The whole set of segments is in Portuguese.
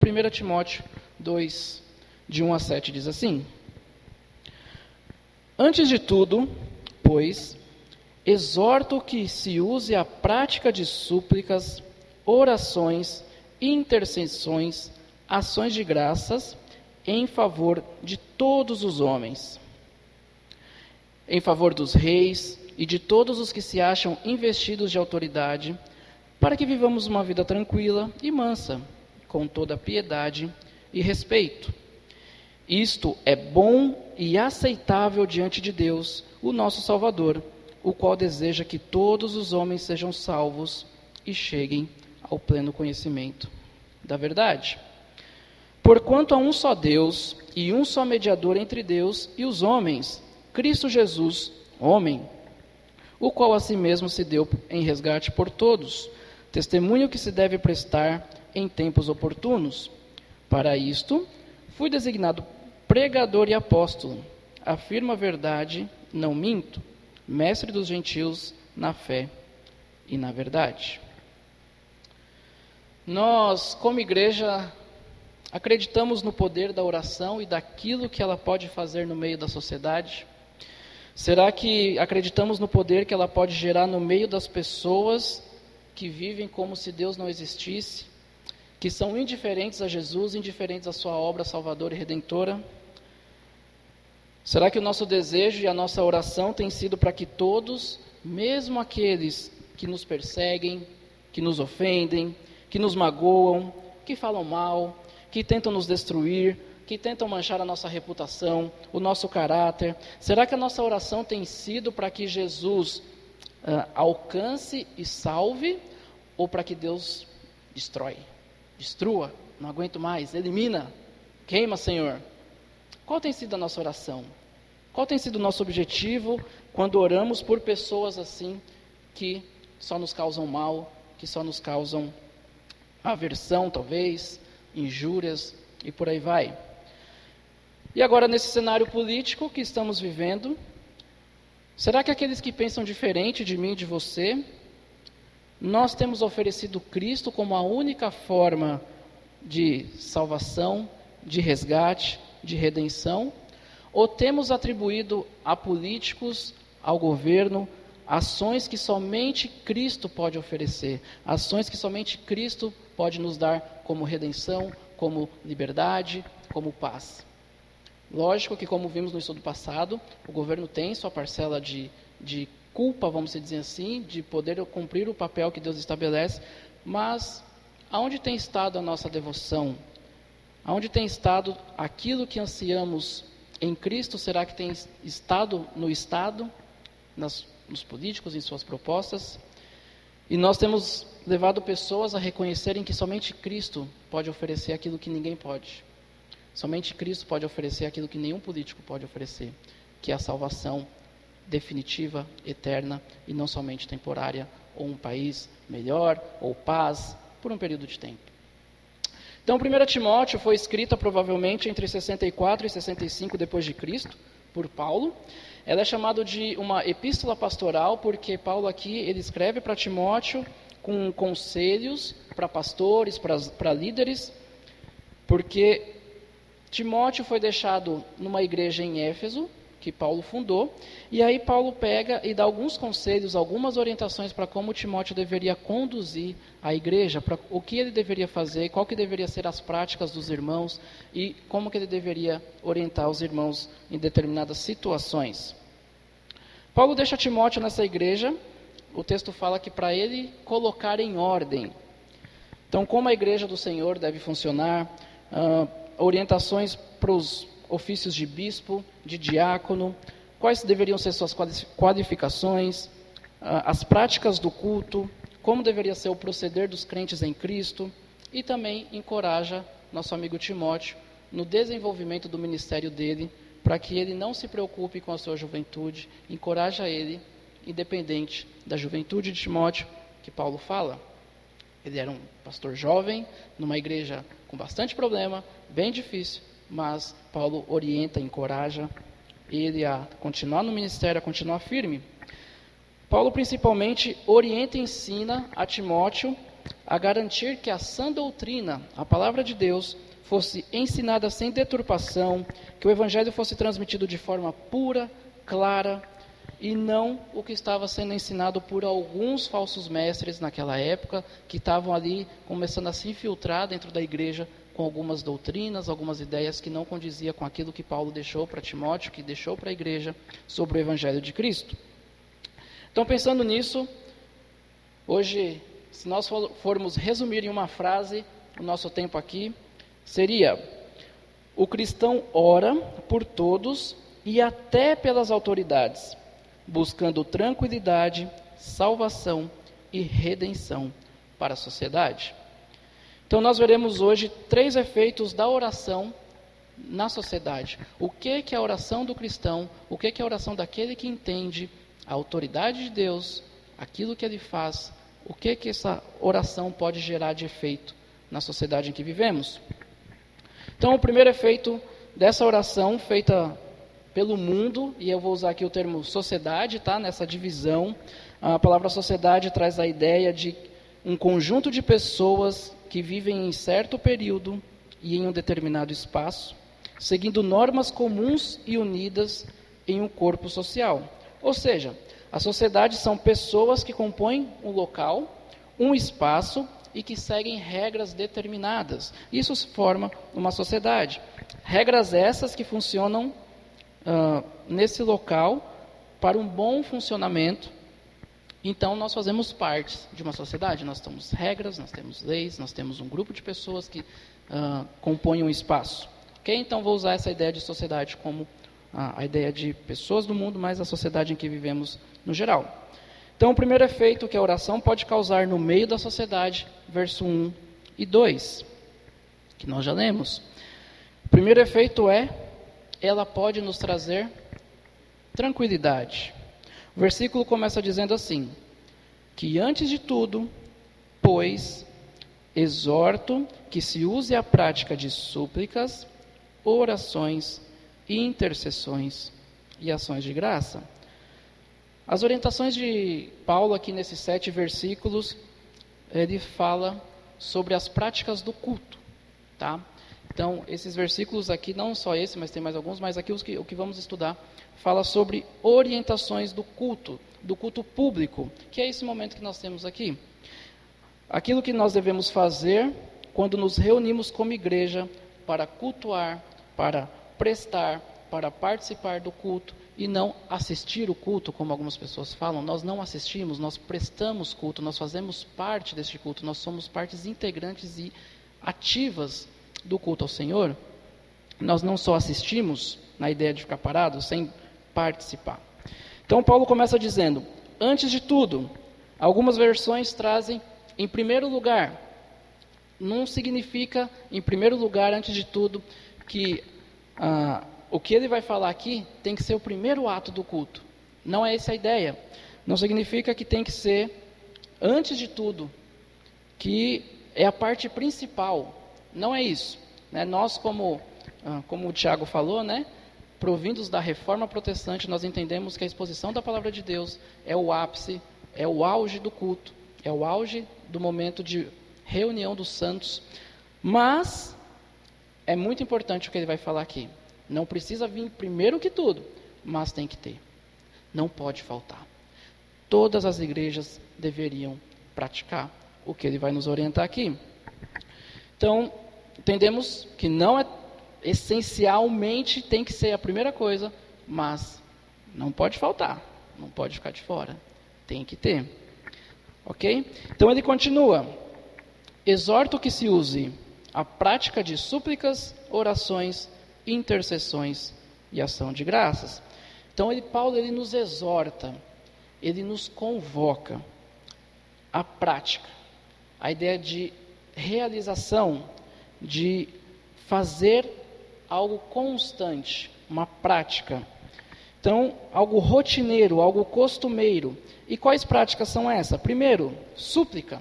1 Timóteo 2, de 1 a 7, diz assim: Antes de tudo, pois, exorto que se use a prática de súplicas, orações, intercessões, ações de graças, em favor de todos os homens, em favor dos reis e de todos os que se acham investidos de autoridade, para que vivamos uma vida tranquila e mansa, com toda piedade e respeito. Isto é bom e aceitável diante de Deus, o nosso Salvador, o qual deseja que todos os homens sejam salvos e cheguem ao pleno conhecimento da verdade. Porquanto há um só Deus e um só mediador entre Deus e os homens, Cristo Jesus, homem, o qual a si mesmo se deu em resgate por todos, testemunho que se deve prestar em tempos oportunos. Para isto, fui designado pregador e apóstolo, afirmo a verdade, não minto, mestre dos gentios na fé e na verdade. Nós, como igreja, acreditamos no poder da oração e daquilo que ela pode fazer no meio da sociedade? Será que acreditamos no poder que ela pode gerar no meio das pessoas que vivem como se Deus não existisse, que são indiferentes a Jesus, indiferentes à sua obra salvadora e redentora? Será que o nosso desejo e a nossa oração tem sido para que todos, mesmo aqueles que nos perseguem, que nos ofendem, que nos magoam, que falam mal, que tentam nos destruir, que tentam manchar a nossa reputação, o nosso caráter, será que a nossa oração tem sido para que Jesus alcance e salve, ou para que Deus destrua, não aguento mais, elimina, queima, Senhor? Qual tem sido a nossa oração? Qual tem sido o nosso objetivo quando oramos por pessoas assim, que só nos causam mal, que só nos causam aversão, talvez, injúrias e por aí vai? E agora, nesse cenário político que estamos vivendo, será que aqueles que pensam diferente de mim e de você, nós temos oferecido Cristo como a única forma de salvação, de resgate, de redenção? Ou temos atribuído a políticos, ao governo, ações que somente Cristo pode oferecer, ações que somente Cristo pode nos dar como redenção, como liberdade, como paz? Lógico que, como vimos no estudo passado, o governo tem sua parcela de culpa, vamos dizer assim, de poder cumprir o papel que Deus estabelece, mas aonde tem estado a nossa devoção? Aonde tem estado aquilo que ansiamos em Cristo? Será que tem estado no Estado, nos políticos, em suas propostas? E nós temos levado pessoas a reconhecerem que somente Cristo pode oferecer aquilo que ninguém pode. Somente Cristo pode oferecer aquilo que nenhum político pode oferecer, que é a salvação definitiva, eterna e não somente temporária, ou um país melhor, ou paz, por um período de tempo. Então, 1 Timóteo foi escrita provavelmente entre 64 e 65 depois de Cristo, por Paulo. Ela é chamada de uma epístola pastoral, porque Paulo aqui ele escreve para Timóteo com conselhos para pastores, para líderes, porque Timóteo foi deixado numa igreja em Éfeso, que Paulo fundou, e aí Paulo pega e dá alguns conselhos, algumas orientações para como Timóteo deveria conduzir a igreja, para o que ele deveria fazer, qual que deveria ser as práticas dos irmãos e como que ele deveria orientar os irmãos em determinadas situações. Paulo deixa Timóteo nessa igreja, o texto fala que para ele colocar em ordem. Então, como a igreja do Senhor deve funcionar, orientações para os ofícios de bispo, de diácono, quais deveriam ser suas qualificações, as práticas do culto, como deveria ser o proceder dos crentes em Cristo, e também encoraja nosso amigo Timóteo no desenvolvimento do ministério dele, para que ele não se preocupe com a sua juventude, encoraja ele, independente da juventude de Timóteo, que Paulo fala. Ele era um pastor jovem, numa igreja com bastante problema, bem difícil, mas Paulo orienta, encoraja ele a continuar no ministério, a continuar firme. Paulo principalmente orienta e ensina a Timóteo a garantir que a sã doutrina, a palavra de Deus, fosse ensinada sem deturpação, que o Evangelho fosse transmitido de forma pura, clara, e não o que estava sendo ensinado por alguns falsos mestres naquela época, que estavam ali começando a se infiltrar dentro da igreja com algumas doutrinas, algumas ideias que não condizia com aquilo que Paulo deixou para Timóteo, que deixou para a igreja sobre o Evangelho de Cristo. Então, pensando nisso, hoje, se nós formos resumir em uma frase o nosso tempo aqui, seria: o cristão ora por todos e até pelas autoridades, buscando tranquilidade, salvação e redenção para a sociedade. Então nós veremos hoje 3 efeitos da oração na sociedade. O que é a oração do cristão, o que é a oração daquele que entende a autoridade de Deus, aquilo que ele faz, o que essa oração pode gerar de efeito na sociedade em que vivemos. Então o primeiro efeito dessa oração feita pelo mundo, e eu vou usar aqui o termo sociedade, tá? Nessa divisão, a palavra sociedade traz a ideia de um conjunto de pessoas que vivem em certo período e em um determinado espaço, seguindo normas comuns e unidas em um corpo social. Ou seja, a sociedade são pessoas que compõem um local, um espaço e que seguem regras determinadas. Isso forma uma sociedade. Regras essas que funcionam nesse local para um bom funcionamento. Então nós fazemos parte de uma sociedade, nós temos regras, nós temos leis, nós temos um grupo de pessoas que compõem um espaço. Okay? Então vou usar essa ideia de sociedade como a ideia de pessoas do mundo, mas a sociedade em que vivemos no geral. Então o primeiro efeito que a oração pode causar no meio da sociedade, verso 1 e 2, que nós já lemos. O primeiro efeito ela pode nos trazer tranquilidade. O versículo começa dizendo assim: que antes de tudo, pois, exorto que se use a prática de súplicas, orações, intercessões e ações de graça. As orientações de Paulo aqui nesses 7 versículos, ele fala sobre as práticas do culto, tá? Então, esses versículos aqui, não só esse, mas tem mais alguns, mas aqui o que vamos estudar, fala sobre orientações do culto público, que é esse momento que nós temos aqui. Aquilo que nós devemos fazer quando nos reunimos como igreja para cultuar, para prestar, para participar do culto e não assistir o culto, como algumas pessoas falam. Nós não assistimos, nós prestamos culto, nós fazemos parte deste culto, nós somos partes integrantes e ativas do culto ao Senhor. Nós não só assistimos, na ideia de ficar parado, sem participar. Então Paulo começa dizendo: antes de tudo. Algumas versões trazem em primeiro lugar. Não significa em primeiro lugar, antes de tudo, que o que ele vai falar aqui tem que ser o primeiro ato do culto. Não é essa a ideia. Não significa que tem que ser antes de tudo, que é a parte principal. Não é isso. Né? Nós, como o Tiago falou, né? Provindos da reforma protestante, nós entendemos que a exposição da palavra de Deus é o ápice, é o auge do culto, é o auge do momento de reunião dos santos. Mas é muito importante o que ele vai falar aqui. Não precisa vir primeiro que tudo, mas tem que ter. Não pode faltar. Todas as igrejas deveriam praticar o que ele vai nos orientar aqui. Então, entendemos que não é essencialmente tem que ser a primeira coisa, mas não pode faltar, não pode ficar de fora, tem que ter. Ok? Então ele continua: exorto que se use a prática de súplicas, orações, intercessões e ação de graças. Então Paulo nos exorta, ele nos convoca à prática, a ideia de realização, de fazer algo constante, uma prática. Então, algo rotineiro, algo costumeiro. E quais práticas são essas? Primeiro, súplica.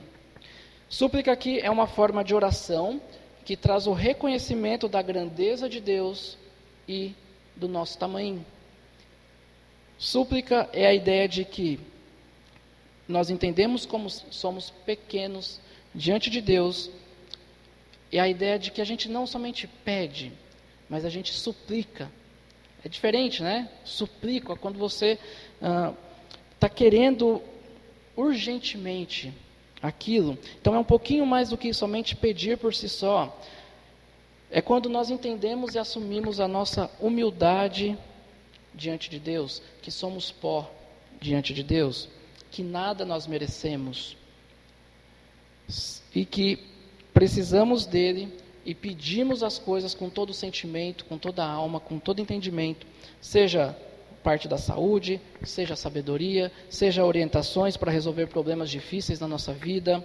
Súplica aqui é uma forma de oração que traz o reconhecimento da grandeza de Deus e do nosso tamanho. Súplica é a ideia de que nós entendemos como somos pequenos diante de Deus, é a ideia de que a gente não somente pede, mas a gente suplica. É diferente, né? Suplica quando você está querendo urgentemente aquilo. Então é um pouquinho mais do que somente pedir por si só. É quando nós entendemos e assumimos a nossa humildade diante de Deus, que somos pó diante de Deus, que nada nós merecemos e que precisamos dele e pedimos as coisas com todo o sentimento, com toda a alma, com todo entendimento, seja parte da saúde, seja sabedoria, seja orientações para resolver problemas difíceis na nossa vida.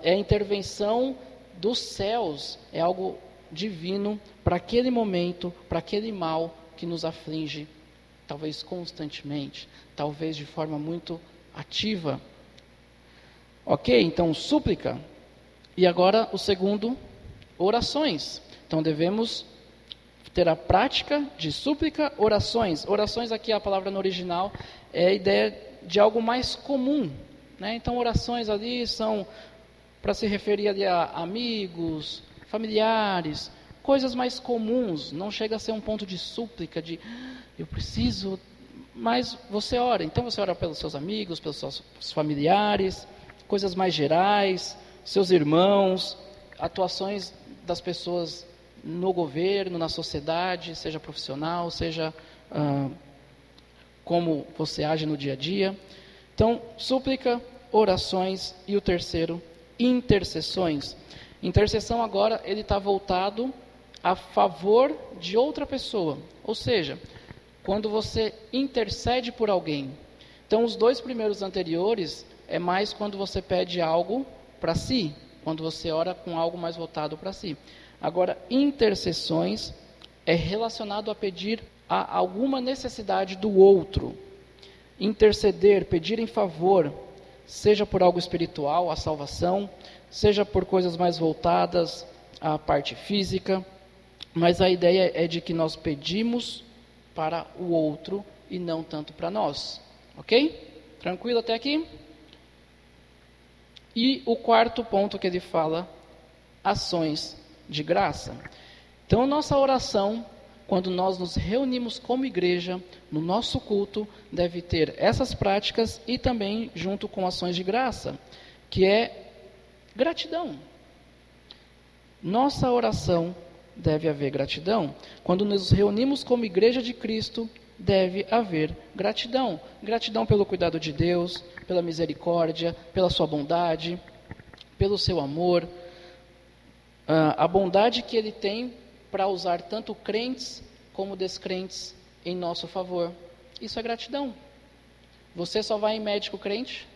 É a intervenção dos céus, é algo divino para aquele momento, para aquele mal que nos aflige, talvez constantemente, talvez de forma muito ativa. Ok, então súplica. E agora o segundo, orações. Então devemos ter a prática de súplica, orações. Orações aqui, a palavra no original, é a ideia de algo mais comum, né? Então orações ali são para se referir ali a amigos, familiares, coisas mais comuns. Não chega a ser um ponto de súplica, de eu preciso, mas você ora. Então você ora pelos seus amigos, pelos seus familiares, coisas mais gerais, seus irmãos, atuações das pessoas no governo, na sociedade, seja profissional, seja como você age no dia a dia. Então, súplica, orações e o terceiro, intercessões. Intercessão agora, ele está voltado a favor de outra pessoa, ou seja, quando você intercede por alguém. Então, os dois primeiros anteriores é mais quando você pede algo para si, quando você ora com algo mais voltado para si. Agora, intercessões é relacionado a pedir a alguma necessidade do outro. Interceder, pedir em favor, seja por algo espiritual, a salvação, seja por coisas mais voltadas à parte física, mas a ideia é de que nós pedimos para o outro e não tanto para nós. Ok? Tranquilo até aqui? E o quarto ponto que ele fala, ações de graça. Então, nossa oração, quando nós nos reunimos como igreja, no nosso culto, deve ter essas práticas e também junto com ações de graça, que é gratidão. Nossa oração deve haver gratidão. Quando nos reunimos como igreja de Cristo, deve haver gratidão. Gratidão pelo cuidado de Deus, pela misericórdia, pela sua bondade, pelo seu amor, a bondade que Ele tem para usar tanto crentes como descrentes em nosso favor. Isso é gratidão. Você só vai em médico crente?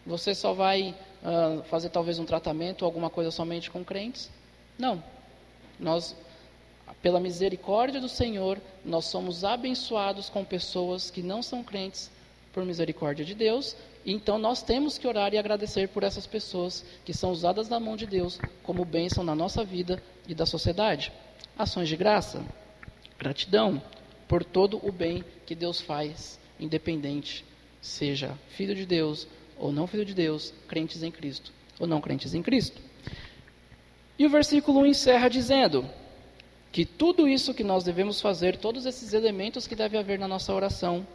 Você só vai fazer talvez um tratamento ou alguma coisa somente com crentes? Não. Nós, pela misericórdia do Senhor, nós somos abençoados com pessoas que não são crentes por misericórdia de Deus. Então nós temos que orar e agradecer por essas pessoas que são usadas na mão de Deus como bênção na nossa vida e da sociedade. Ações de graça, gratidão por todo o bem que Deus faz, independente, seja filho de Deus ou não filho de Deus, crentes em Cristo ou não crentes em Cristo. E o versículo 1 encerra dizendo que tudo isso que nós devemos fazer, todos esses elementos que deve haver na nossa oração,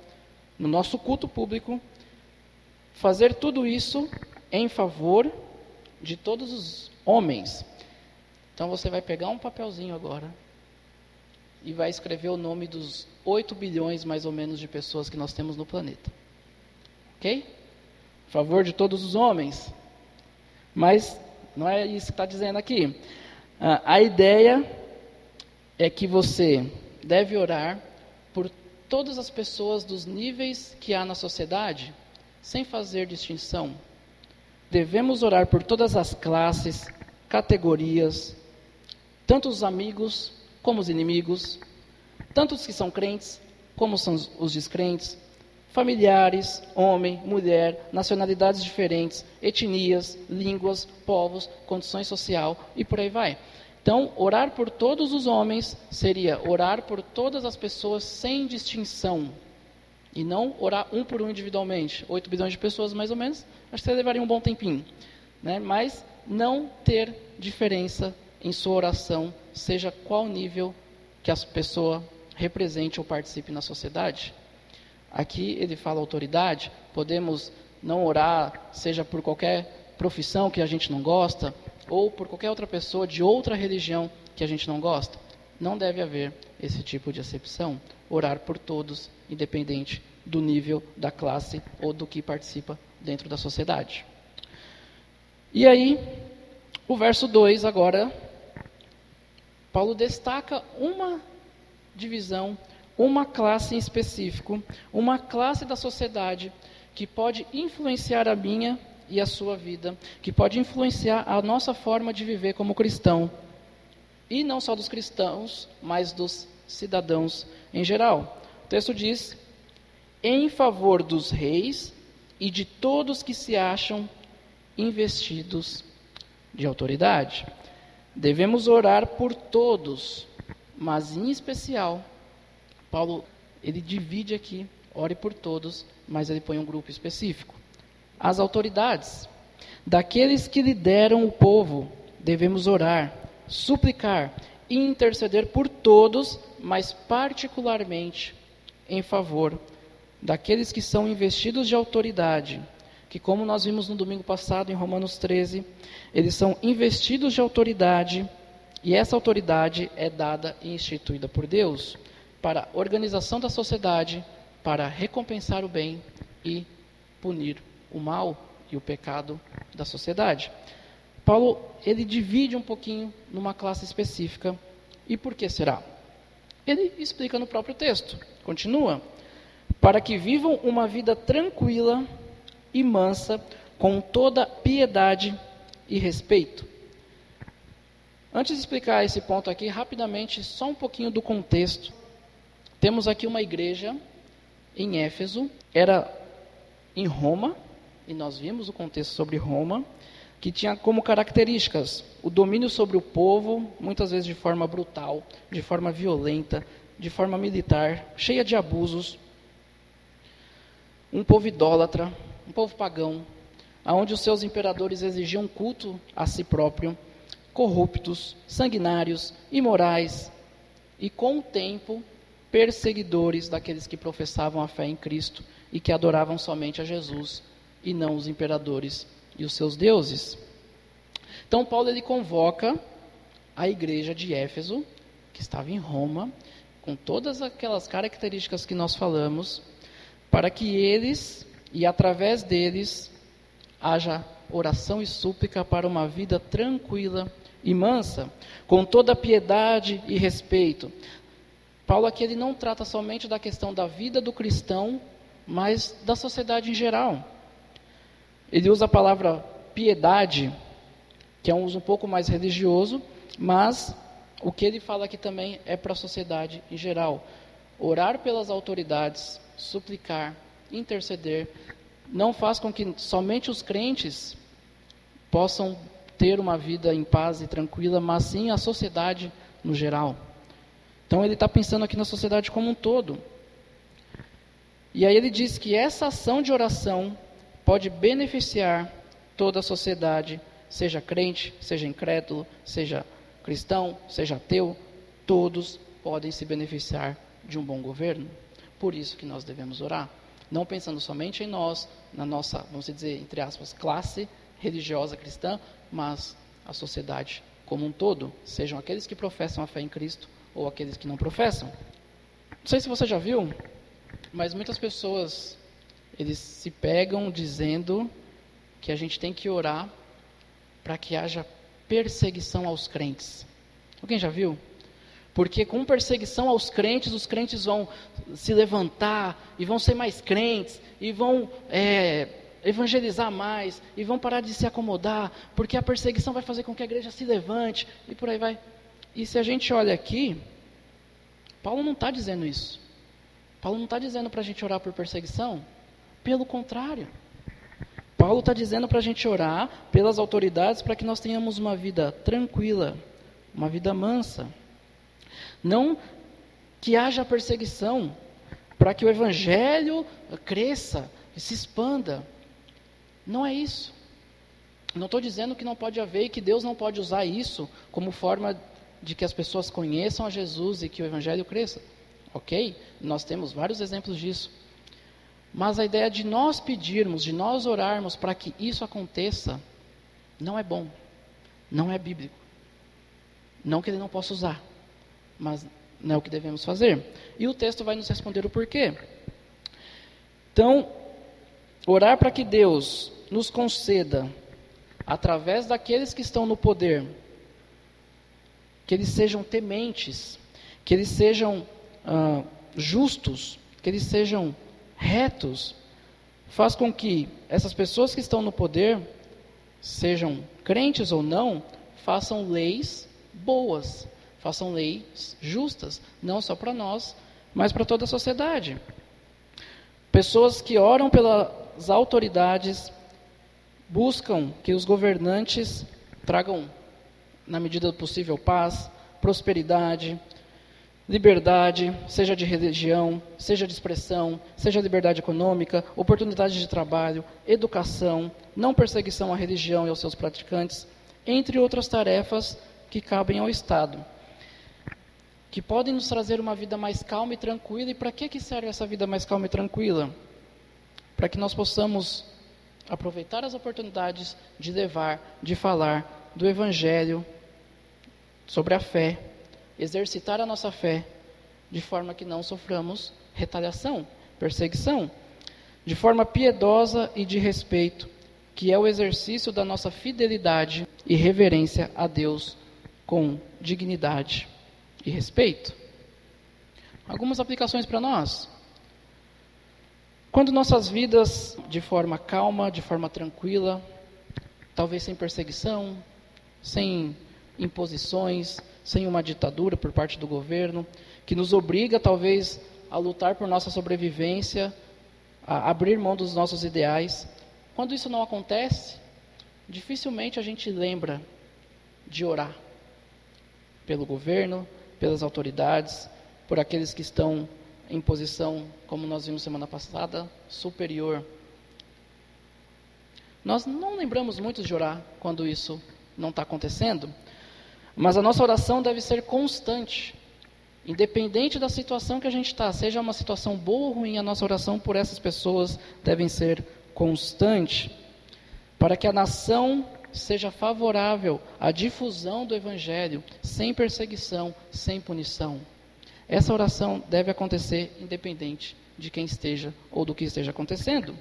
no nosso culto público, fazer tudo isso em favor de todos os homens. Então você vai pegar um papelzinho agora e vai escrever o nome dos 8 bilhões mais ou menos de pessoas que nós temos no planeta. Ok? Em favor de todos os homens. Mas não é isso que está dizendo aqui. A ideia é que você deve orar por todas as pessoas dos níveis que há na sociedade, sem fazer distinção. Devemos orar por todas as classes, categorias, tanto os amigos como os inimigos, tanto os que são crentes como são os descrentes, familiares, homem, mulher, nacionalidades diferentes, etnias, línguas, povos, condições social e por aí vai. Então, orar por todos os homens seria orar por todas as pessoas sem distinção. E não orar um por um individualmente. 8 bilhões de pessoas, mais ou menos, acho que você levaria um bom tempinho. Né? Mas não ter diferença em sua oração, seja qual nível que a pessoa represente ou participe na sociedade. Aqui ele fala autoridade, podemos não orar, seja por qualquer profissão que a gente não gosta, ou por qualquer outra pessoa de outra religião que a gente não gosta. Não deve haver esse tipo de acepção. Orar por todos, independente do nível, da classe ou do que participa dentro da sociedade. E aí, o verso 2 agora, Paulo destaca uma divisão, uma classe em específico, uma classe da sociedade que pode influenciar a minha e a sua vida, que pode influenciar a nossa forma de viver como cristão. E não só dos cristãos, mas dos cidadãos em geral. O texto diz: em favor dos reis e de todos que se acham investidos de autoridade. Devemos orar por todos, mas em especial, Paulo, ele divide aqui, ore por todos, mas ele põe um grupo específico. As autoridades, daqueles que lideram o povo, devemos orar, suplicar e interceder por todos, mas particularmente em favor daqueles que são investidos de autoridade, que, como nós vimos no domingo passado em Romanos 13, eles são investidos de autoridade, e essa autoridade é dada e instituída por Deus para a organização da sociedade, para recompensar o bem e punir o mal e o pecado da sociedade. Paulo, ele divide um pouquinho numa classe específica. E por que será? Ele explica no próprio texto. Continua: para que vivam uma vida tranquila e mansa, com toda piedade e respeito. Antes de explicar esse ponto aqui, rapidamente, só um pouquinho do contexto. Temos aqui uma igreja em Éfeso, era em Roma, e nós vimos o contexto sobre Roma, que tinha como características o domínio sobre o povo, muitas vezes de forma brutal, de forma violenta, de forma militar, cheia de abusos. Um povo idólatra, um povo pagão, onde os seus imperadores exigiam culto a si próprio, corruptos, sanguinários, imorais, e com o tempo, perseguidores daqueles que professavam a fé em Cristo e que adoravam somente a Jesus e não os imperadores e os seus deuses. Então Paulo, ele convoca a igreja de Éfeso, que estava em Roma, com todas aquelas características que nós falamos, para que eles, e através deles, haja oração e súplica para uma vida tranquila e mansa, com toda piedade e respeito. Paulo aqui, ele não trata somente da questão da vida do cristão, mas da sociedade em geral. Ele usa a palavra piedade, que é um uso um pouco mais religioso, mas o que ele fala aqui também é para a sociedade em geral. Orar pelas autoridades, suplicar, interceder, não faz com que somente os crentes possam ter uma vida em paz e tranquila, mas sim a sociedade no geral. Então ele está pensando aqui na sociedade como um todo. E aí ele diz que essa ação de oração pode beneficiar toda a sociedade, seja crente, seja incrédulo, seja cristão, seja ateu, todos podem se beneficiar de um bom governo. Por isso que nós devemos orar. Não pensando somente em nós, na nossa, vamos dizer, entre aspas, classe religiosa cristã, mas a sociedade como um todo, sejam aqueles que professam a fé em Cristo ou aqueles que não professam. Não sei se você já viu, mas muitas pessoas, eles se pegam dizendo que a gente tem que orar para que haja perseguição aos crentes. Alguém já viu? Porque com perseguição aos crentes, os crentes vão se levantar e vão ser mais crentes e vão evangelizar mais e vão parar de se acomodar, porque a perseguição vai fazer com que a igreja se levante e por aí vai. E se a gente olha aqui, Paulo não está dizendo isso. Paulo não está dizendo para a gente orar por perseguição. Pelo contrário. Paulo está dizendo para a gente orar pelas autoridades para que nós tenhamos uma vida tranquila, uma vida mansa. Não que haja perseguição, para que o evangelho cresça e se expanda. Não é isso. Não estou dizendo que não pode haver e que Deus não pode usar isso como forma de que as pessoas conheçam a Jesus e que o Evangelho cresça. Ok? Nós temos vários exemplos disso. Mas a ideia de nós pedirmos, de nós orarmos para que isso aconteça, não é bom. Não é bíblico. Não que ele não possa usar, mas não é o que devemos fazer. E o texto vai nos responder o porquê. Então, orar para que Deus nos conceda, através daqueles que estão no poder, que eles sejam tementes, que eles sejam justos, que eles sejam retos, faz com que essas pessoas que estão no poder, sejam crentes ou não, façam leis boas, façam leis justas, não só para nós, mas para toda a sociedade. Pessoas que oram pelas autoridades, buscam que os governantes tragam, na medida do possível, paz, prosperidade, liberdade, seja de religião, seja de expressão, seja liberdade econômica, oportunidade de trabalho, educação, não perseguição à religião e aos seus praticantes, entre outras tarefas que cabem ao Estado, que podem nos trazer uma vida mais calma e tranquila. E para que serve essa vida mais calma e tranquila? Para que nós possamos aproveitar as oportunidades de levar, de falar do Evangelho sobre a fé, exercitar a nossa fé, de forma que não soframos retaliação, perseguição, de forma piedosa e de respeito, que é o exercício da nossa fidelidade e reverência a Deus com dignidade e respeito. Algumas aplicações para nós. Quando nossas vidas, de forma calma, de forma tranquila, talvez sem perseguição, sem imposições, sem uma ditadura por parte do governo, que nos obriga talvez a lutar por nossa sobrevivência, a abrir mão dos nossos ideais. Quando isso não acontece, dificilmente a gente lembra de orar pelo governo, pelas autoridades, por aqueles que estão em posição, como nós vimos semana passada, superior. Nós não lembramos muito de orar quando isso não está acontecendo, mas a nossa oração deve ser constante, independente da situação que a gente está, seja uma situação boa ou ruim, a nossa oração por essas pessoas deve ser constante, para que a nação seja favorável à difusão do Evangelho, sem perseguição, sem punição. Essa oração deve acontecer independente de quem esteja ou do que esteja acontecendo.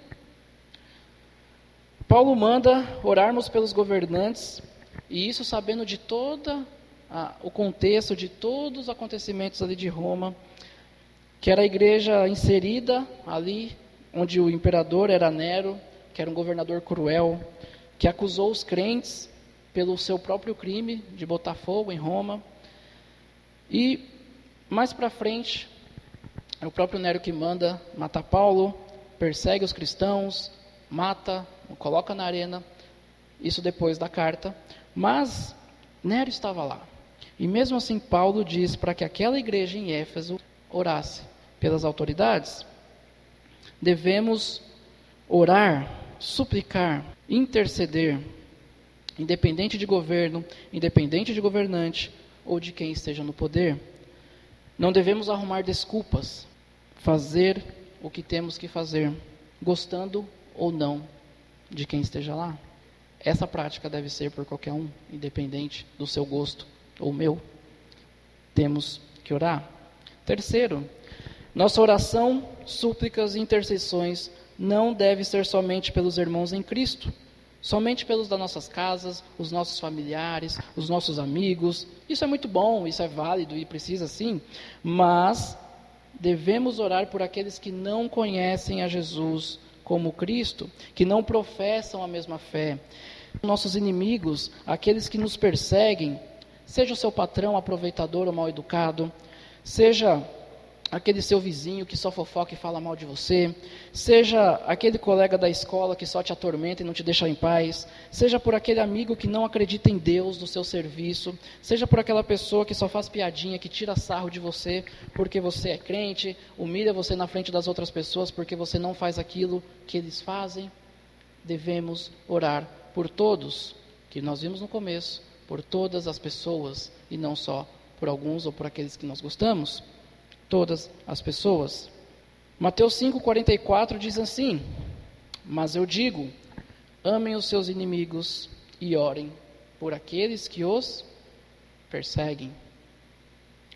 Paulo manda orarmos pelos governantes, e isso sabendo de todo o contexto, de todos os acontecimentos ali de Roma, que era a igreja inserida ali, onde o imperador era Nero, que era um governador cruel, que acusou os crentes pelo seu próprio crime de botar fogo em Roma. E mais para frente, é o próprio Nero que manda matar Paulo, persegue os cristãos, mata, coloca na arena, isso depois da carta. Mas Nero estava lá. E mesmo assim Paulo diz para que aquela igreja em Éfeso orasse pelas autoridades. Devemos orar, suplicar, interceder, independente de governo, independente de governante ou de quem esteja no poder. Não devemos arrumar desculpas, fazer o que temos que fazer, gostando ou não de quem esteja lá. Essa prática deve ser por qualquer um, independente do seu gosto ou meu. Temos que orar. Terceiro, nossa oração, súplicas e intercessões não deve ser somente pelos irmãos em Cristo, somente pelos das nossas casas, os nossos familiares, os nossos amigos. Isso é muito bom, isso é válido e precisa sim, mas devemos orar por aqueles que não conhecem a Jesus como Cristo, que não professam a mesma fé. Nossos inimigos, aqueles que nos perseguem, seja o seu patrão aproveitador ou mal educado, seja aquele seu vizinho que só fofoca e fala mal de você, seja aquele colega da escola que só te atormenta e não te deixa em paz, seja por aquele amigo que não acredita em Deus do seu serviço, seja por aquela pessoa que só faz piadinha, que tira sarro de você porque você é crente, humilha você na frente das outras pessoas porque você não faz aquilo que eles fazem. Devemos orar por todos, que nós vimos no começo, por todas as pessoas, e não só por alguns ou por aqueles que nós gostamos, todas as pessoas. Mateus 5,44 diz assim: mas eu digo, amem os seus inimigos e orem por aqueles que os perseguem.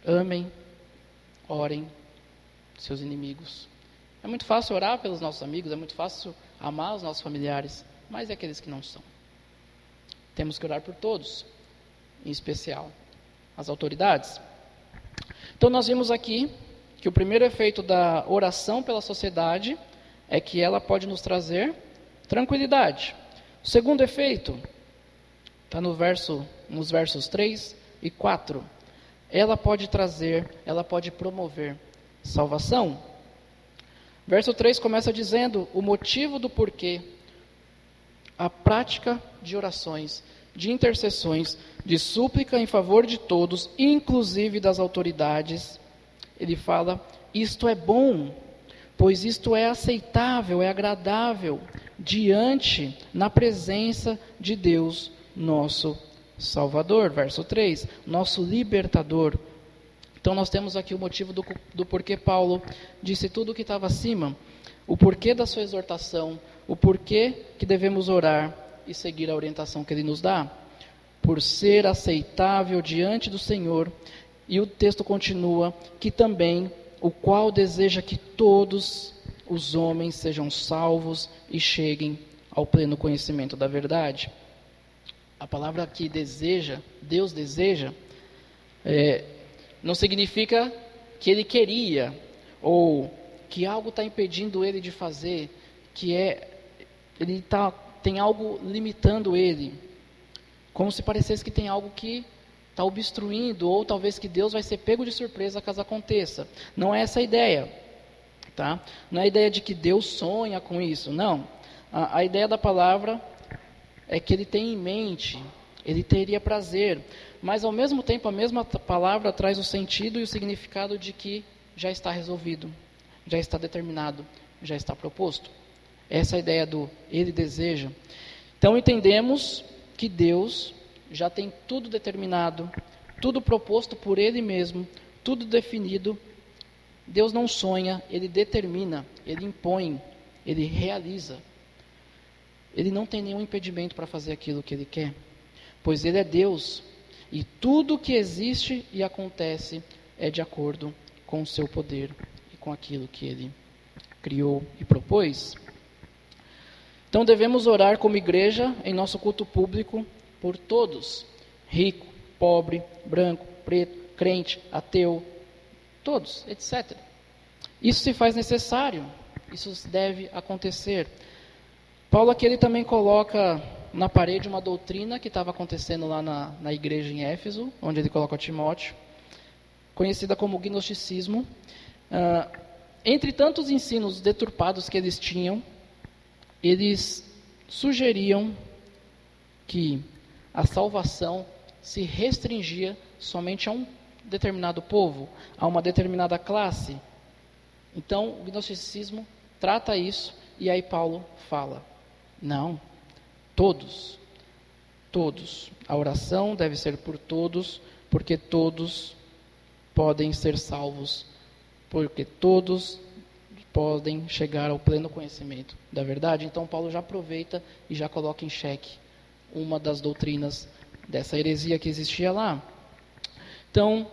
Amem, orem seus inimigos. É muito fácil orar pelos nossos amigos, é muito fácil amar os nossos familiares, mas é aqueles que não são. Temos que orar por todos, em especial as autoridades. Então nós vimos aqui que o primeiro efeito da oração pela sociedade é que ela pode nos trazer tranquilidade. O segundo efeito está nos versos 3 e 4. Ela pode promover salvação. Verso 3 começa dizendo o motivo do porquê. A prática de orações, de intercessões, de súplica em favor de todos, inclusive das autoridades. Ele fala, isto é bom, pois isto é aceitável, é agradável, na presença de Deus, nosso Salvador. Verso 3, nosso libertador. Então nós temos aqui o motivo do porquê Paulo disse tudo o que estava acima, o porquê da sua exortação, o porquê que devemos orar e seguir a orientação que ele nos dá. Por ser aceitável diante do Senhor. E o texto continua, que também, o qual deseja que todos os homens sejam salvos e cheguem ao pleno conhecimento da verdade. A palavra aqui deseja, Deus deseja, não significa que ele queria, ou que algo está impedindo ele de fazer, tem algo limitando ele, como se parecesse que tem algo que está obstruindo, ou talvez que Deus vai ser pego de surpresa caso aconteça. Não é essa a ideia, tá? Não é a ideia de que Deus sonha com isso, não. A ideia da palavra é que ele tem em mente, ele teria prazer, mas ao mesmo tempo a mesma palavra traz o sentido e o significado de que já está resolvido, já está determinado, já está proposto. Essa é a ideia do ele deseja. Então entendemos que Deus já tem tudo determinado, tudo proposto por Ele mesmo, tudo definido. Deus não sonha, Ele determina, Ele impõe, Ele realiza. Ele não tem nenhum impedimento para fazer aquilo que Ele quer, pois Ele é Deus, e tudo que existe e acontece é de acordo com o seu poder e com aquilo que Ele criou e propôs. Então devemos orar como igreja em nosso culto público por todos, rico, pobre, branco, preto, crente, ateu, todos, etc. Isso se faz necessário, isso deve acontecer. Paulo aqui ele também coloca na parede uma doutrina que estava acontecendo lá na igreja em Éfeso, onde ele coloca Timóteo, conhecida como gnosticismo. Entre tantos ensinos deturpados que eles tinham, eles sugeriam que a salvação se restringia somente a um determinado povo, a uma determinada classe. Então, o gnosticismo trata isso, e aí Paulo fala, não, todos. A oração deve ser por todos, porque todos podem ser salvos, porque todos podem chegar ao pleno conhecimento da verdade. Então, Paulo já aproveita e já coloca em xeque uma das doutrinas dessa heresia que existia lá. Então,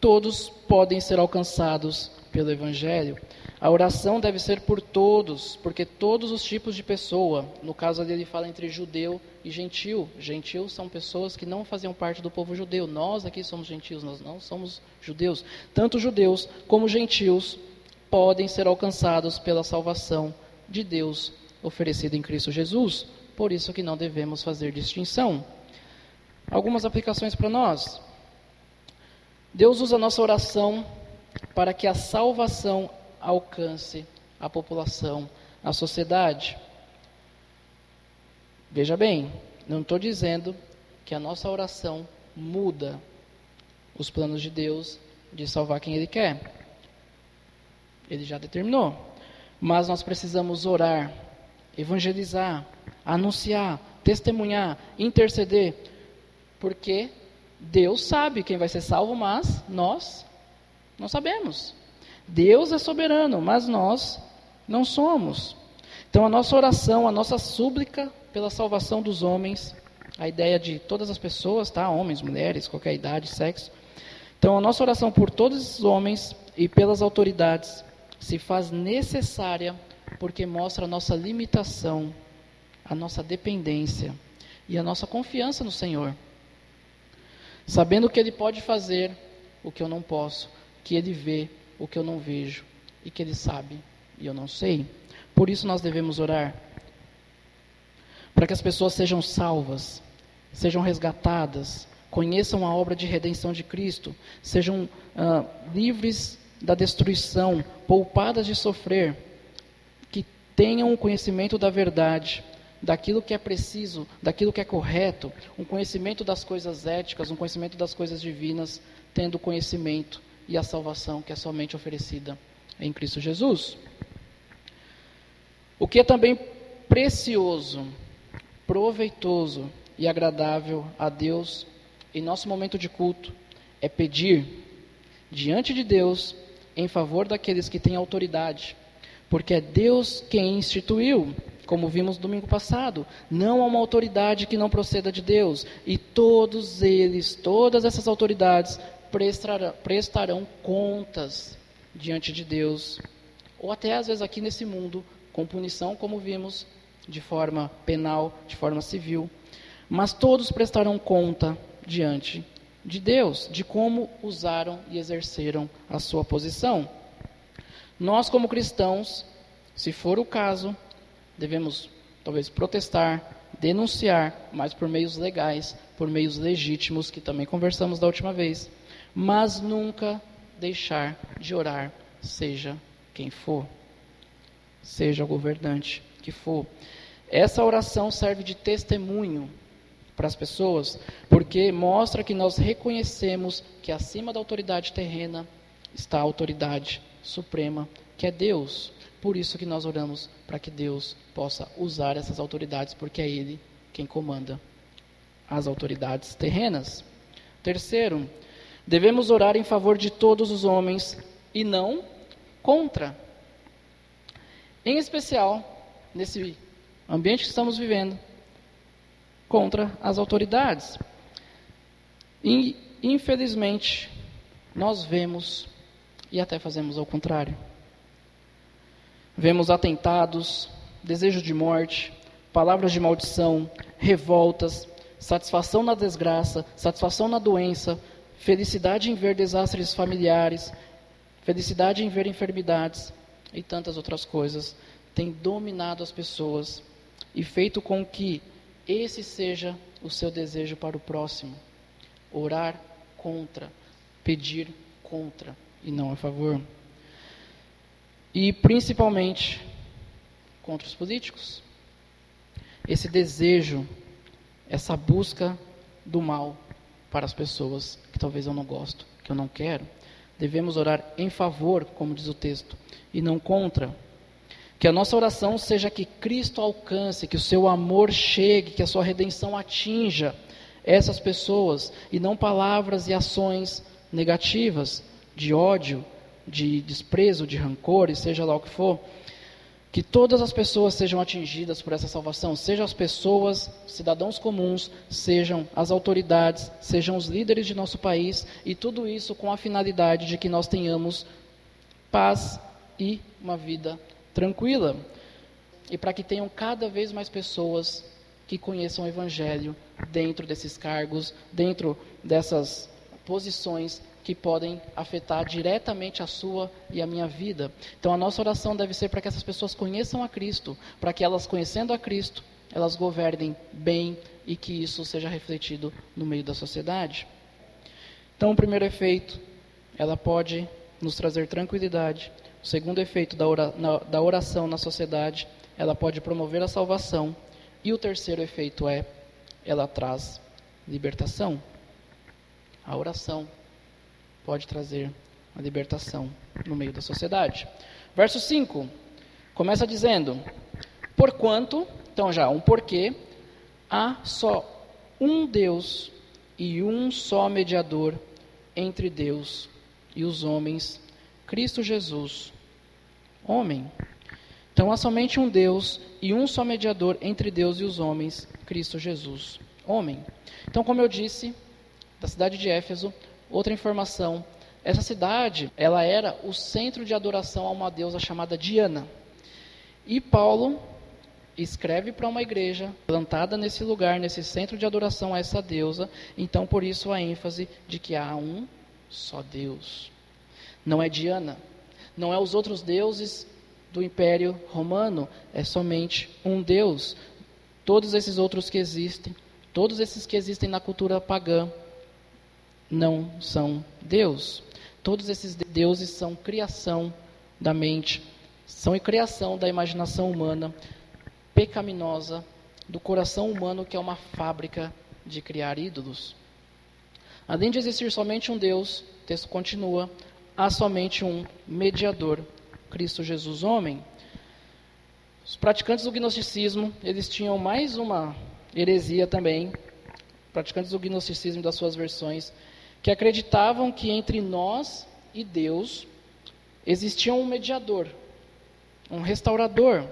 todos podem ser alcançados pelo Evangelho. A oração deve ser por todos, porque todos os tipos de pessoa, no caso ali ele fala entre judeu e gentil. Gentios são pessoas que não faziam parte do povo judeu. Nós aqui somos gentios, nós não somos judeus. Tanto judeus como gentios podem ser alcançados pela salvação de Deus oferecida em Cristo Jesus. Por isso que não devemos fazer distinção. Algumas aplicações para nós. Deus usa a nossa oração para que a salvação alcance a população, a sociedade. Veja bem, não estou dizendo que a nossa oração muda os planos de Deus de salvar quem Ele quer. Ele já determinou. Mas nós precisamos orar, evangelizar, anunciar, testemunhar, interceder, porque Deus sabe quem vai ser salvo, mas nós não sabemos. Deus é soberano, mas nós não somos. Então a nossa oração, a nossa súplica pela salvação dos homens, a ideia de todas as pessoas, tá? Homens, mulheres, qualquer idade, sexo. Então a nossa oração por todos os homens e pelas autoridades se faz necessária porque mostra a nossa limitação, a nossa dependência e a nossa confiança no Senhor. Sabendo que Ele pode fazer o que eu não posso, que Ele vê o que eu não vejo e que Ele sabe e eu não sei. Por isso nós devemos orar, para que as pessoas sejam salvas, sejam resgatadas, conheçam a obra de redenção de Cristo, sejam livres da destruição, poupadas de sofrer, que tenham o conhecimento da verdade, daquilo que é preciso, daquilo que é correto, um conhecimento das coisas éticas, um conhecimento das coisas divinas, tendo o conhecimento e a salvação que é somente oferecida em Cristo Jesus. O que é também precioso, proveitoso e agradável a Deus em nosso momento de culto é pedir diante de Deus em favor daqueles que têm autoridade, porque é Deus quem instituiu, como vimos domingo passado, não há uma autoridade que não proceda de Deus, e todos eles, todas essas autoridades prestarão contas diante de Deus, ou até às vezes aqui nesse mundo, com punição, como vimos, de forma penal, de forma civil, mas todos prestarão conta diante de Deus, de como usaram e exerceram a sua posição. Nós, como cristãos, se for o caso, devemos talvez protestar, denunciar, mas por meios legais, por meios legítimos, que também conversamos da última vez, mas nunca deixar de orar, seja quem for, seja o governante que for. Essa oração serve de testemunho para as pessoas, porque mostra que nós reconhecemos que acima da autoridade terrena está a autoridade suprema, que é Deus. Por isso que nós oramos para que Deus possa usar essas autoridades, porque é Ele quem comanda as autoridades terrenas. Terceiro, devemos orar em favor de todos os homens e não contra. Em especial, nesse ambiente que estamos vivendo, contra as autoridades. E, infelizmente, nós vemos e até fazemos ao contrário. Vemos atentados, desejos de morte, palavras de maldição, revoltas, satisfação na desgraça, satisfação na doença, felicidade em ver desastres familiares, felicidade em ver enfermidades e tantas outras coisas, tem dominado as pessoas e feito com que esse seja o seu desejo para o próximo. Orar contra, pedir contra e não a favor. E principalmente contra os políticos. Esse desejo, essa busca do mal para as pessoas que talvez eu não gosto, que eu não quero. Devemos orar em favor, como diz o texto, e não contra. Que a nossa oração seja que Cristo alcance, que o seu amor chegue, que a sua redenção atinja essas pessoas, e não palavras e ações negativas, de ódio, de desprezo, de rancor, e seja lá o que for. Que todas as pessoas sejam atingidas por essa salvação, sejam as pessoas, cidadãos comuns, sejam as autoridades, sejam os líderes de nosso país, e tudo isso com a finalidade de que nós tenhamos paz e uma vida tranquila, e para que tenham cada vez mais pessoas que conheçam o Evangelho dentro desses cargos, dentro dessas posições que podem afetar diretamente a sua e a minha vida. Então a nossa oração deve ser para que essas pessoas conheçam a Cristo, para que elas, conhecendo a Cristo, elas governem bem e que isso seja refletido no meio da sociedade. Então o primeiro efeito, ela pode nos trazer tranquilidade. O segundo efeito da oração na sociedade, ela pode promover a salvação. E o terceiro efeito ela traz libertação. A oração pode trazer a libertação no meio da sociedade. Verso 5, começa dizendo, porquanto, então já um porquê, há só um Deus e um só mediador entre Deus e os homens, Cristo Jesus, homem. Então há somente um Deus e um só mediador entre Deus e os homens, Cristo Jesus, homem. Então, como eu disse, da cidade de Éfeso, outra informação, essa cidade, ela era o centro de adoração a uma deusa chamada Diana. E Paulo escreve para uma igreja plantada nesse lugar, nesse centro de adoração a essa deusa. Então, por isso a ênfase de que há um só Deus. Não é Diana, não é os outros deuses do Império Romano, é somente um Deus. Todos esses outros que existem, todos esses que existem na cultura pagã, não são Deus. Todos esses deuses são criação da mente, são criação da imaginação humana, pecaminosa, do coração humano, que é uma fábrica de criar ídolos. Além de existir somente um Deus, o texto continua, há somente um mediador, Cristo Jesus, homem. Os praticantes do gnosticismo, eles tinham mais uma heresia também, praticantes do gnosticismo e das suas versões, que acreditavam que entre nós e Deus existia um mediador, um restaurador,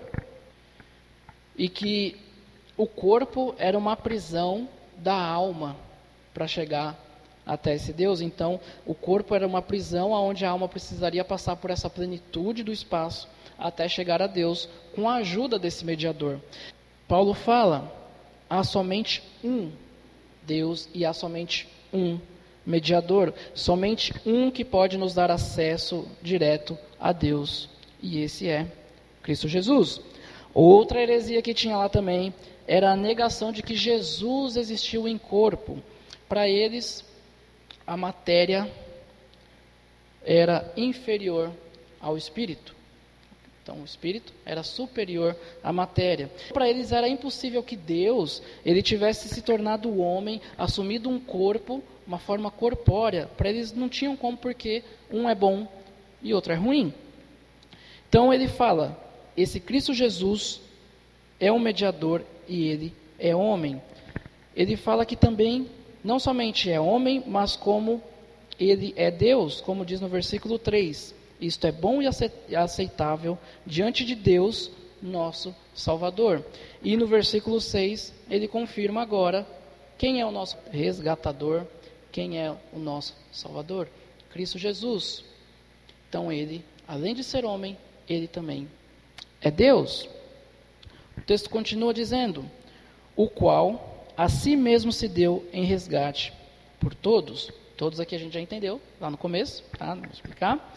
e que o corpo era uma prisão da alma para chegar até esse Deus. Então, o corpo era uma prisão onde a alma precisaria passar por essa plenitude do espaço até chegar a Deus, com a ajuda desse mediador. Paulo fala, há somente um Deus e há somente um mediador, somente um que pode nos dar acesso direto a Deus, e esse é Cristo Jesus. Outra heresia que tinha lá também era a negação de que Jesus existiu em corpo. Para eles, a matéria era inferior ao espírito. Então, o espírito era superior à matéria. Para eles era impossível que Deus ele tivesse se tornado homem, assumido um corpo, uma forma corpórea. Para eles não tinham como, porque um é bom e outro é ruim. Então ele fala, esse Cristo Jesus é um mediador e ele é homem. Ele fala que também não somente é homem, mas como ele é Deus, como diz no versículo 3. Isto é bom e aceitável diante de Deus, nosso Salvador. E no versículo 6, ele confirma agora quem é o nosso resgatador, quem é o nosso Salvador, Cristo Jesus. Então ele, além de ser homem, ele também é Deus. O texto continua dizendo, o qual a si mesmo se deu em resgate por todos. Todos aqui a gente já entendeu, lá no começo, tá? Vou explicar.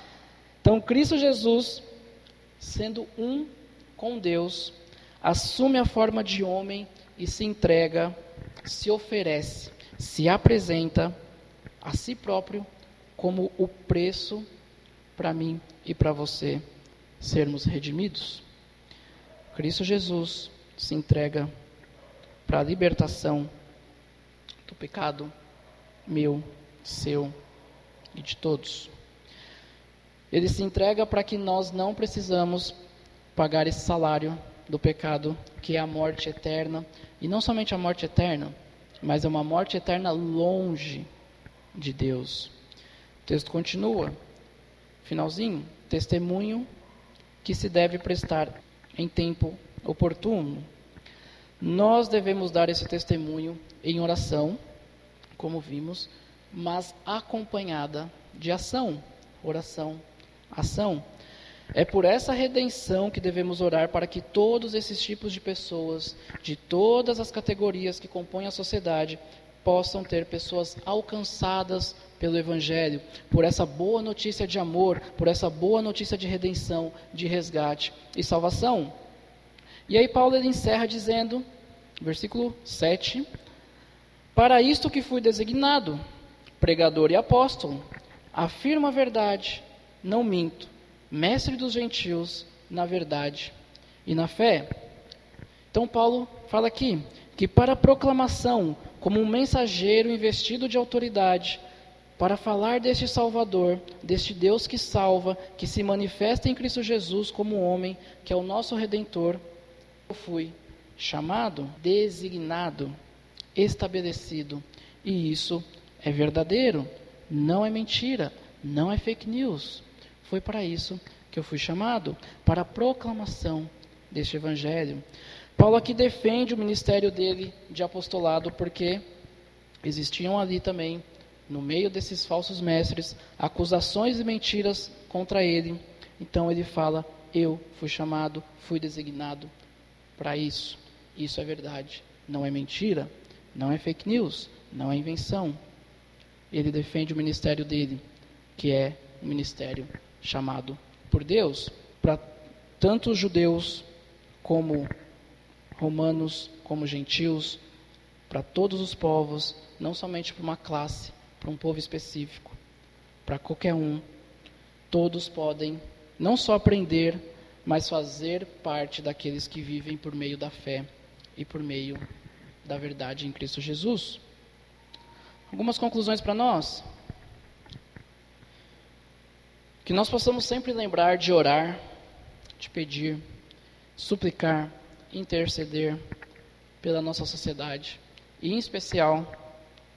Então, Cristo Jesus, sendo um com Deus, assume a forma de homem e se entrega, se oferece, se apresenta a si próprio como o preço para mim e para você sermos redimidos. Cristo Jesus se entrega para a libertação do pecado meu, seu e de todos. Ele se entrega para que nós não precisamos pagar esse salário do pecado, que é a morte eterna. E não somente a morte eterna, mas é uma morte eterna longe de Deus. O texto continua, finalzinho, testemunho que se deve prestar em tempo oportuno. Nós devemos dar esse testemunho em oração, como vimos, mas acompanhada de ação. Oração, ação. É por essa redenção que devemos orar, para que todos esses tipos de pessoas, de todas as categorias que compõem a sociedade, possam ter pessoas alcançadas pelo Evangelho, por essa boa notícia de amor, por essa boa notícia de redenção, de resgate e salvação. E aí Paulo ele encerra dizendo, versículo 7, para isto que fui designado, pregador e apóstolo, afirmo a verdade, não minto, mestre dos gentios na verdade e na fé. Então Paulo fala aqui, que para a proclamação, como um mensageiro investido de autoridade, para falar deste Salvador, deste Deus que salva, que se manifesta em Cristo Jesus como homem, que é o nosso Redentor, eu fui chamado, designado, estabelecido. E isso é verdadeiro, não é mentira, não é fake news. Foi para isso que eu fui chamado, para a proclamação deste evangelho. Paulo aqui defende o ministério dele de apostolado, porque existiam ali também, no meio desses falsos mestres, acusações e mentiras contra ele. Então ele fala, eu fui chamado, fui designado para isso. Isso é verdade, não é mentira, não é fake news, não é invenção. Ele defende o ministério dele, que é um ministério chamado por Deus, para tanto os judeus como romanos, como gentios, para todos os povos, não somente para uma classe, para um povo específico, para qualquer um. Todos podem não só aprender, mas fazer parte daqueles que vivem por meio da fé e por meio da verdade em Cristo Jesus. Algumas conclusões para nós. Que nós possamos sempre lembrar de orar, de pedir, suplicar, interceder pela nossa sociedade e, em especial,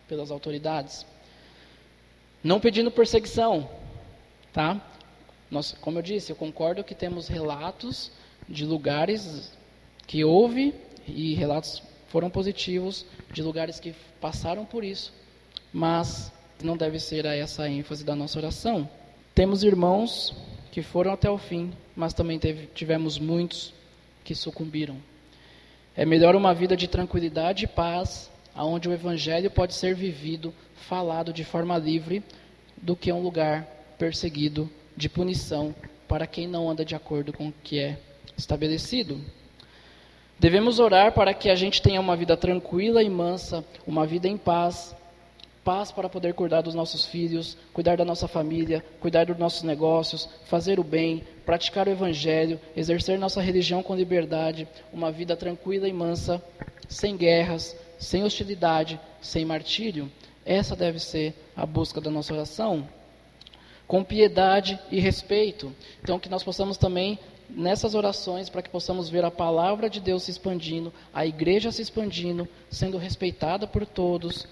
pelas autoridades. Não pedindo perseguição, tá? Como eu disse, eu concordo que temos relatos de lugares que houve e relatos foram positivos de lugares que passaram por isso, mas não deve ser essa a ênfase da nossa oração. Temos irmãos que foram até o fim, mas também tivemos muitos que sucumbiram. É melhor uma vida de tranquilidade e paz, onde o evangelho pode ser vivido, falado de forma livre, do que um lugar perseguido, de punição, para quem não anda de acordo com o que é estabelecido. Devemos orar para que a gente tenha uma vida tranquila e mansa, uma vida em paz, paz para poder cuidar dos nossos filhos, cuidar da nossa família, cuidar dos nossos negócios, fazer o bem, praticar o evangelho, exercer nossa religião com liberdade, uma vida tranquila e mansa, sem guerras, sem hostilidade, sem martírio. Essa deve ser a busca da nossa oração, com piedade e respeito. Então, que nós possamos também, nessas orações, para que possamos ver a palavra de Deus se expandindo, a igreja se expandindo, sendo respeitada por todos,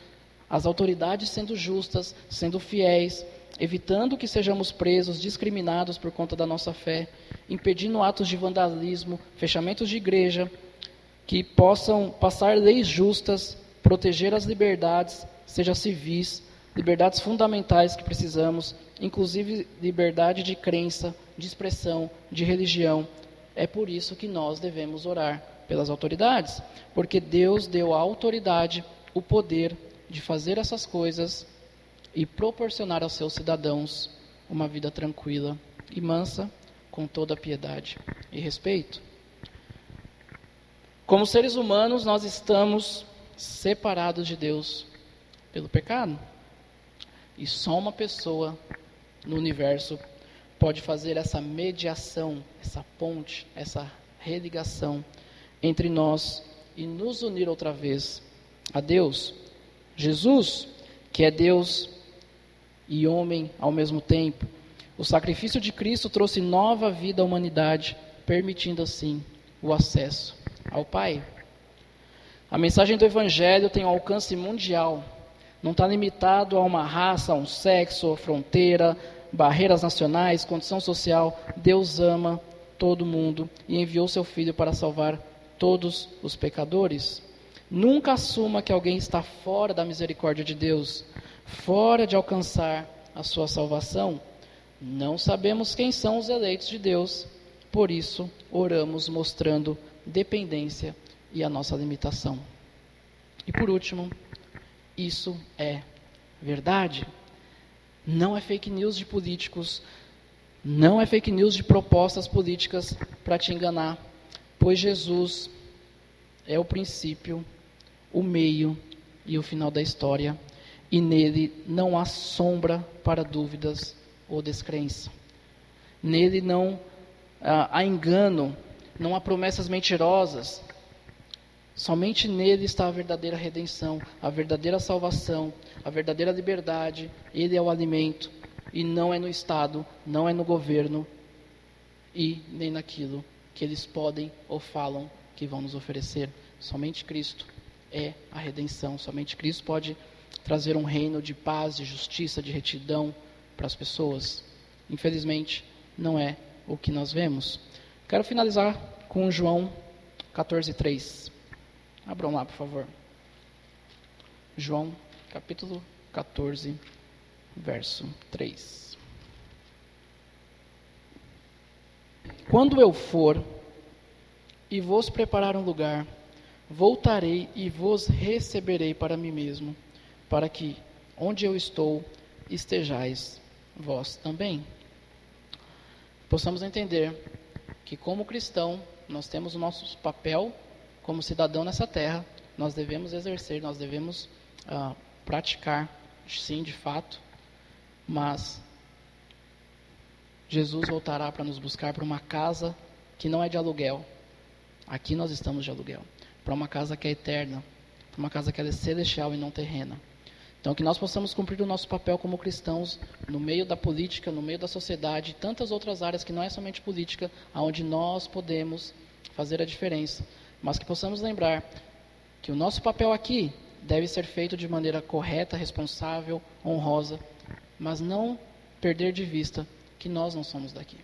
as autoridades sendo justas, sendo fiéis, evitando que sejamos presos, discriminados por conta da nossa fé, impedindo atos de vandalismo, fechamentos de igreja, que possam passar leis justas, proteger as liberdades, seja civis, liberdades fundamentais que precisamos, inclusive liberdade de crença, de expressão, de religião. É por isso que nós devemos orar pelas autoridades, porque Deus deu à autoridade o poder de fazer essas coisas e proporcionar aos seus cidadãos uma vida tranquila e mansa, com toda piedade e respeito. Como seres humanos, nós estamos separados de Deus pelo pecado. E só uma pessoa no universo pode fazer essa mediação, essa ponte, essa religação entre nós e nos unir outra vez a Deus. Jesus, que é Deus e homem ao mesmo tempo. O sacrifício de Cristo trouxe nova vida à humanidade, permitindo assim o acesso ao Pai. A mensagem do Evangelho tem um alcance mundial. Não está limitado a uma raça, a um sexo, a fronteira, barreiras nacionais, condição social. Deus ama todo mundo e enviou seu Filho para salvar todos os pecadores. Nunca assuma que alguém está fora da misericórdia de Deus, fora de alcançar a sua salvação. Não sabemos quem são os eleitos de Deus, por isso oramos mostrando dependência e a nossa limitação. E por último, isso é verdade. Não é fake news de políticos, não é fake news de propostas políticas para te enganar, pois Jesus é o princípio, o meio e o final da história, e nele não há sombra para dúvidas ou descrença. Nele não há engano, não há promessas mentirosas. Somente nele está a verdadeira redenção, a verdadeira salvação, a verdadeira liberdade. Ele é o alimento, e não é no Estado, não é no governo, e nem naquilo que eles podem ou falam que vão nos oferecer. Somente Cristo é a redenção. Somente Cristo pode trazer um reino de paz, de justiça, de retidão para as pessoas. Infelizmente, não é o que nós vemos. Quero finalizar com João 14:3. Abram lá, por favor. João, capítulo 14, verso 3. Quando eu for e vos preparar um lugar, voltarei e vos receberei para mim mesmo, para que, onde eu estou, estejais vós também. Possamos entender que, como cristão, nós temos o nosso papel como cidadão nessa terra, nós devemos exercer, nós devemos praticar, sim, de fato, mas Jesus voltará para nos buscar para uma casa que não é de aluguel. Aqui nós estamos de aluguel. Para uma casa que é eterna, para uma casa que é celestial e não terrena. Então, que nós possamos cumprir o nosso papel como cristãos no meio da política, no meio da sociedade, e tantas outras áreas que não é somente política, onde nós podemos fazer a diferença. Mas que possamos lembrar que o nosso papel aqui deve ser feito de maneira correta, responsável, honrosa, mas não perder de vista que nós não somos daqui.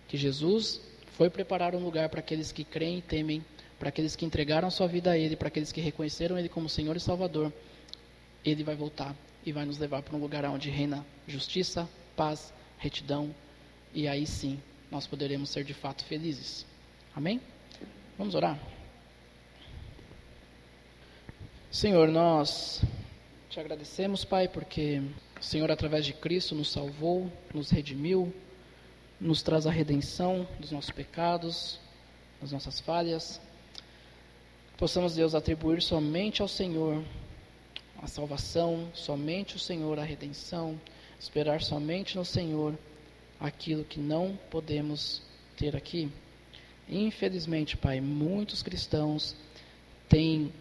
Que Jesus foi preparar um lugar para aqueles que creem e temem, para aqueles que entregaram sua vida a Ele, para aqueles que reconheceram Ele como Senhor e Salvador. Ele vai voltar e vai nos levar para um lugar onde reina justiça, paz, retidão, e aí sim nós poderemos ser de fato felizes. Amém? Vamos orar? Senhor, nós te agradecemos, Pai, porque o Senhor, através de Cristo, nos salvou, nos redimiu, nos traz a redenção dos nossos pecados, das nossas falhas. Possamos, Deus, atribuir somente ao Senhor a salvação, somente o Senhor a redenção, esperar somente no Senhor aquilo que não podemos ter aqui. Infelizmente, Pai, muitos cristãos têm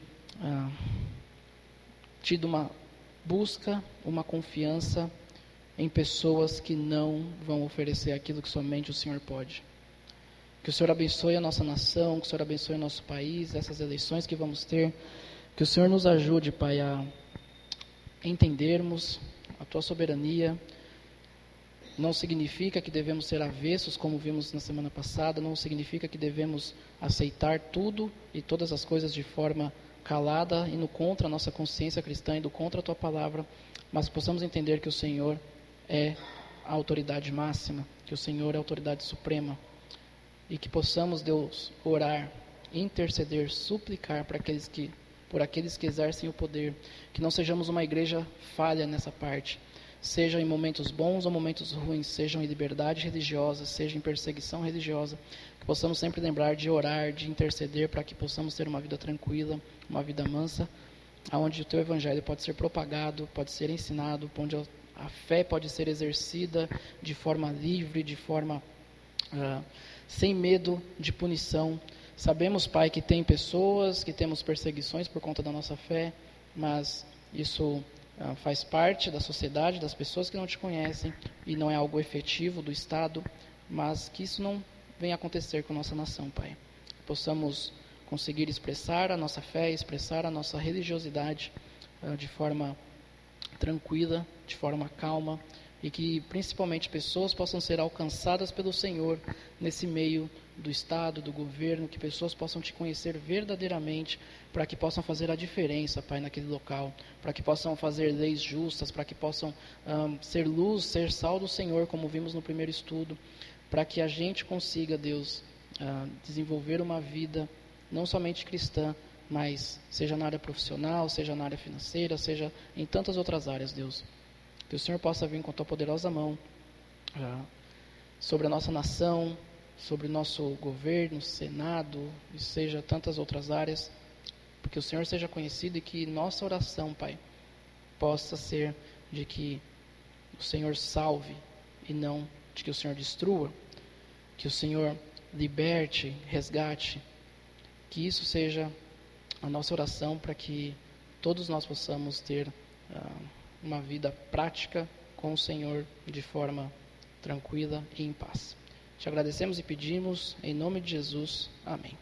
tido uma busca, uma confiança em pessoas que não vão oferecer aquilo que somente o Senhor pode. Que o Senhor abençoe a nossa nação, que o Senhor abençoe o nosso país, essas eleições que vamos ter. Que o Senhor nos ajude, Pai, a entendermos a Tua soberania. Não significa que devemos ser avessos, como vimos na semana passada, não significa que devemos aceitar tudo e todas as coisas de forma calada, indo contra a nossa consciência cristã, indo contra a Tua palavra, mas possamos entender que o Senhor é a autoridade máxima, que o Senhor é a autoridade suprema, e que possamos, Deus, orar, interceder, suplicar por aqueles que exercem o poder, que não sejamos uma igreja falha nessa parte, seja em momentos bons ou momentos ruins, sejam em liberdade religiosa, seja em perseguição religiosa, que possamos sempre lembrar de orar, de interceder, para que possamos ter uma vida tranquila, uma vida mansa, onde o Teu Evangelho pode ser propagado, pode ser ensinado, onde a fé pode ser exercida de forma livre, de forma sem medo de punição. Sabemos, Pai, que tem pessoas, que temos perseguições por conta da nossa fé, mas isso faz parte da sociedade, das pessoas que não Te conhecem, e não é algo efetivo do Estado, mas que isso não venha acontecer com a nossa nação, Pai. Possamos conseguir expressar a nossa fé, expressar a nossa religiosidade de forma tranquila, de forma calma, e que principalmente pessoas possam ser alcançadas pelo Senhor nesse meio do Estado, do governo, que pessoas possam Te conhecer verdadeiramente, para que possam fazer a diferença, Pai, naquele local, para que possam fazer leis justas, para que possam ser luz, ser sal do Senhor, como vimos no primeiro estudo, para que a gente consiga, Deus, desenvolver uma vida não somente cristã, mas seja na área profissional, seja na área financeira, seja em tantas outras áreas, Deus. Que o Senhor possa vir com a Tua poderosa mão sobre a nossa nação, sobre o nosso governo, Senado, e seja tantas outras áreas, porque o Senhor seja conhecido e que nossa oração, Pai, possa ser de que o Senhor salve e não de que o Senhor destrua, que o Senhor liberte, resgate, que isso seja a nossa oração para que todos nós possamos ter uma vida prática com o Senhor de forma tranquila e em paz. Te agradecemos e pedimos em nome de Jesus. Amém.